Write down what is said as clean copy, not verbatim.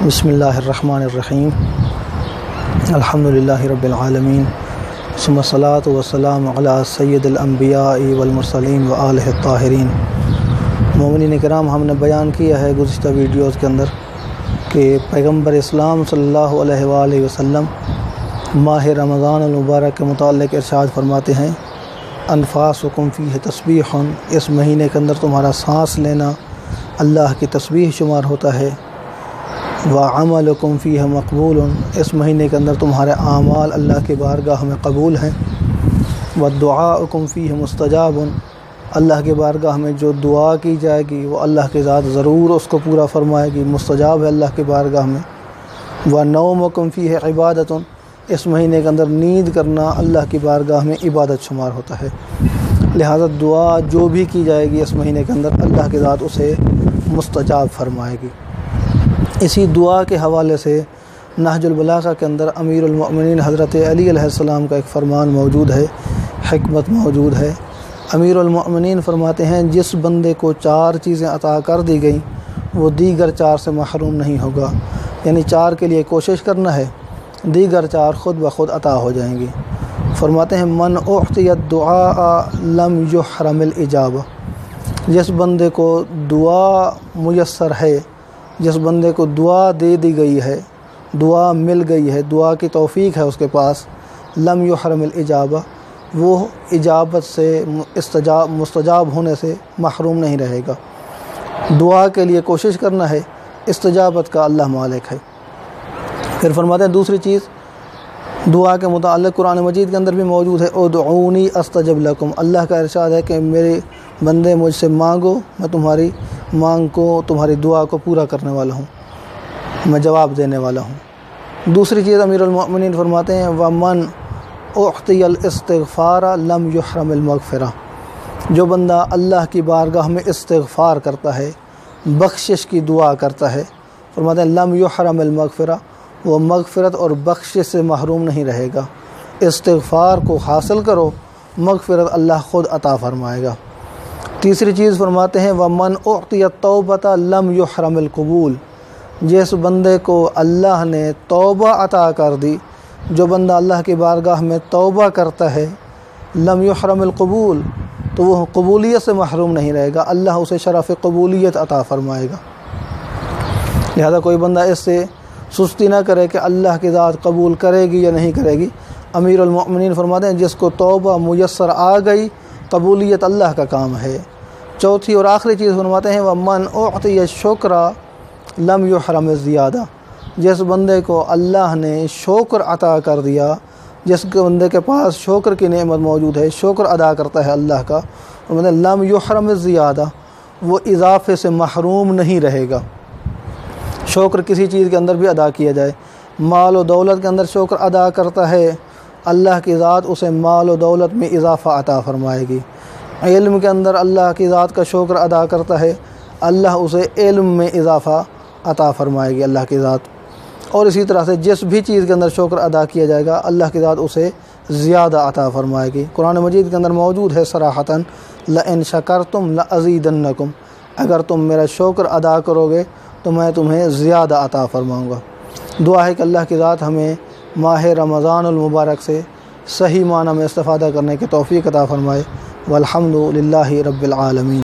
بسم اللہ الرحمن الرحیم الحمدللہ رب العالمین ثم الصلاۃ والسلام علی سید الانبیاء والمرسلین وآلہ الطاہرین۔ مومنین کرام، ہم نے بیان کیا ہے گزشتہ ویڈیوز کے اندر کہ پیغمبر اسلام صلی اللہ علیہ وآلہ وسلم ماہ رمضان المبارک کے متعلق ارشاد فرماتے ہیں، انفاسکم فیہ تسبیح، اس مہینے کے اندر تمہارا سانس لینا اللہ کی تسبیح شمار ہوتا ہے۔ وعملکم فیہ مقبول، اس مہینے کے اندر تمہارے اعمال اللہ کی بارگاہ میں قبول ہیں۔ ودعاؤکم فیہ مستجاب، اللہ کی بارگاہ میں جو دعا کی جائے گی وہ اللہ کی ذات ضرور اس کو پورا فرمائے گی، مستجاب ہے اللہ کی بارگاہ میں۔ ونومکم فیہ عبادت، اس مہینے کے اندر نیند کرنا اللہ کی بارگاہ میں عبادت شمار ہوتا ہے، لہذا دعا جو بھی کی جائے گی اس مہینے کے اندر اللہ کی ذات اسے مستجاب فرمائے گی۔ اسی دعا کے حوالے سے نہج البلاغہ کے اندر امیر المؤمنین حضرت علی علیہ السلام کا ایک فرمان موجود ہے، حکمت موجود ہے۔ امیر المؤمنین فرماتے ہیں، جس بندے کو 4 چیزیں عطا کر دی گئیں وہ دیگر 4 سے محروم نہیں ہوگا، یعنی 4 کے لیے کوشش کرنا ہے، دیگر 4 خود بخود عطا ہو جائیں گی۔ فرماتے ہیں، من اعطی الدعاء لم یحرم الاجابہ، جس بندے کو دعا میسر ہے، جس بندے کو دعا دے دی گئی ہے، دعا مل گئی ہے، دعا کی توفیق ہے اس کے پاس، لم یحرم الاجابہ، وہ اجابت سے مستجاب ہونے سے محروم نہیں رہے گا۔ دعا کے لیے کوشش کرنا ہے، استجابت کا اللہ مالک ہے۔ پھر فرماتے ہیں دوسری چیز دعا کے متعلق قرآن مجید کے اندر بھی موجود ہے، ادعونی استجب لکم، اللہ کا ارشاد ہے کہ میرے بندے مجھ سے مانگو، میں تمہاری مانگ کو، تمہاری دعا کو پورا کرنے والا ہوں، میں جواب دینے والا ہوں۔ دوسری چیز امیر المؤمنین فرماتے ہیں، ومن اعطی الاستغفار لم یحرم المغفرہ، جو بندہ اللہ کی بارگاہ میں استغفار کرتا ہے، بخشش کی دعا کرتا ہے، فرماتے ہیں لم یحرم المغفرہ، وہ مغفرت اور بخشش سے محروم نہیں رہے گا۔ استغفار کو حاصل کرو، مغفرت اللہ خود عطا فرمائے گا۔ تیسری چیز فرماتے ہیں، ومن اعطی التوبۃ لم یحرم القبول، جس بندے کو اللہ نے توبہ عطا کر دی، جو بندہ اللہ کی بارگاہ میں توبہ کرتا ہے، لم یحرم القبول، تو وہ قبولیت سے محروم نہیں رہے گا، اللہ اسے شرف قبولیت عطا فرمائے گا۔ لہذا کوئی بندہ اس سے سستی نہ کرے کہ اللہ کی ذات قبول کرے گی یا نہیں کرے گی۔ امیر المؤمنین فرماتے ہیں، جس کو توبہ میسر آ گئی، قبولیت اللہ کا کام ہے۔ چوتھی اور آخری چیز فرماتے ہیں، ومن اعطی الشکر لم یحرم الزیادہ، جس بندے کو اللہ نے شکر عطا کر دیا، جس بندے کے پاس شکر کی نعمت موجود ہے، شکر ادا کرتا ہے اللہ کا، فرماتے ہیں لم یحرم الزیادہ، وہ اضافے سے محروم نہیں رہے گا۔ شکر کسی چیز کے اندر بھی ادا کیا جائے، مال و دولت کے اندر شکر ادا کرتا ہے، اللہ کی ذات اسے مال و دولت میں اضافہ عطا فرمائے گی۔ علم کے اندر اللہ کی ذات کا شکر ادا کرتا ہے، اللہ اسے علم میں اضافہ عطا فرمائے گی اللہ کی ذات۔ اور اسی طرح سے جس بھی چیز کے اندر شکر ادا کیا جائے گا، اللہ کی ذات اسے زیادہ عطا فرمائے گی۔ قرآن مجید کے اندر موجود ہے صراحتاً، لئن شکرتم لازیدنکم، اگر تم میرا شکر ادا کرو گے تو میں تمہیں زیادہ عطا فرماؤں گا۔ دعا ہے کہ اللہ کی ذات ہمیں ماہ رمضان المبارک سے صحیح معنی میں استفادہ کرنے کی توفیق عطا فرمائے۔ والحمد للہ رب العالمین۔